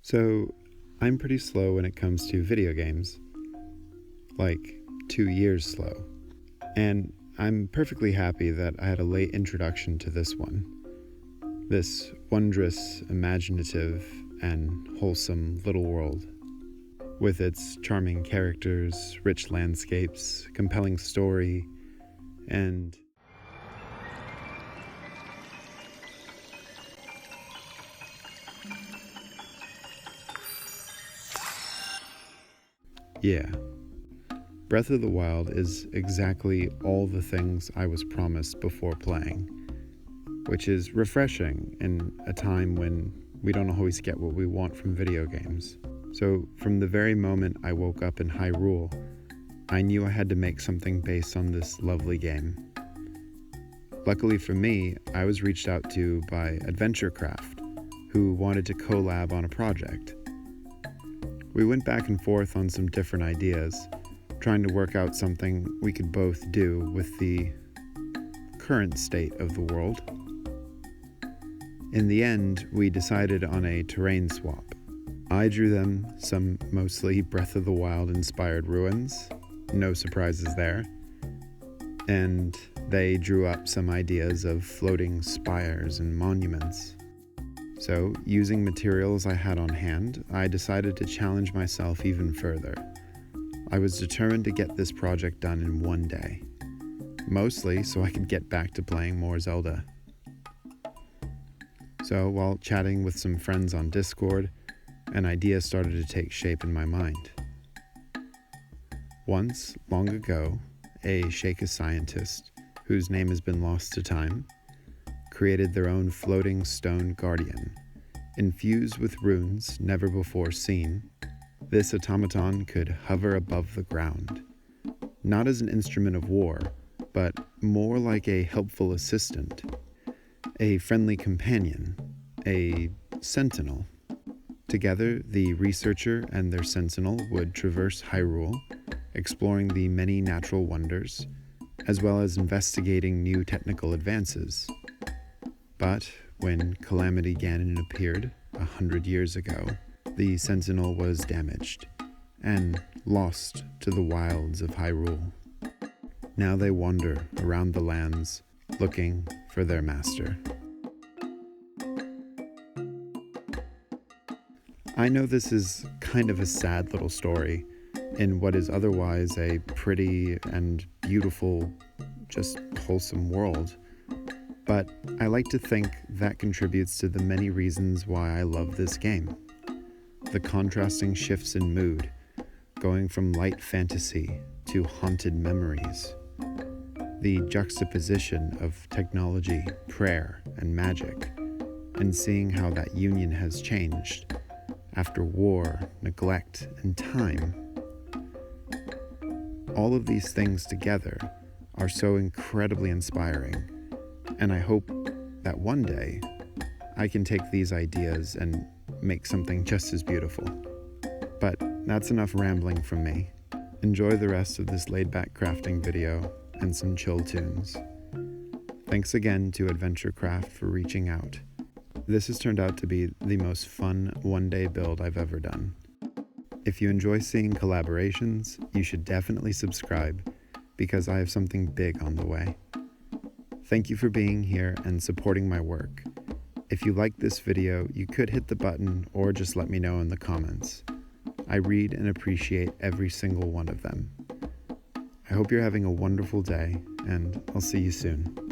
So, I'm pretty slow when it comes to video games. Like, 2 years slow. And I'm perfectly happy that I had a late introduction to this one. This wondrous, imaginative, and wholesome little world. With its charming characters, rich landscapes, compelling story, and yeah. Breath of the Wild is exactly all the things I was promised before playing, which is refreshing in a time when we don't always get what we want from video games. So from the very moment I woke up in Hyrule, I knew I had to make something based on this lovely game. Luckily for me, I was reached out to by conjuredcraft, who wanted to collab on a project. We went back and forth on some different ideas, trying to work out something we could both do with the current state of the world. In the end, we decided on a terrain swap. I drew them some mostly Breath of the Wild inspired ruins, no surprises there, and they drew up some ideas of floating spires and monuments. So, using materials I had on hand, I decided to challenge myself even further. I was determined to get this project done in one day, mostly so I could get back to playing more Zelda. So, while chatting with some friends on Discord, an idea started to take shape in my mind. Once, long ago, a Sheikah scientist, whose name has been lost to time, created their own floating stone guardian. Infused with runes never before seen, this automaton could hover above the ground, not as an instrument of war, but more like a helpful assistant, a friendly companion, a sentinel. Together, the researcher and their sentinel would traverse Hyrule, exploring the many natural wonders, as well as investigating new technical advances. But when Calamity Ganon appeared 100 years ago, the Sentinel was damaged and lost to the wilds of Hyrule. Now they wander around the lands looking for their master. I know this is kind of a sad little story in what is otherwise a pretty and beautiful, just wholesome world. But I like to think that contributes to the many reasons why I love this game. The contrasting shifts in mood, going from light fantasy to haunted memories. The juxtaposition of technology, prayer, and magic, and seeing how that union has changed after war, neglect, and time. All of these things together are so incredibly inspiring, and I hope that one day I can take these ideas and make something just as beautiful. But that's enough rambling from me. Enjoy the rest of this laid-back crafting video and some chill tunes. Thanks again to conjuredcraft for reaching out. This has turned out to be the most fun one-day build I've ever done. If you enjoy seeing collaborations, you should definitely subscribe, because I have something big on the way. Thank you for being here and supporting my work. If you liked this video, you could hit the button or just let me know in the comments. I read and appreciate every single one of them. I hope you're having a wonderful day, and I'll see you soon.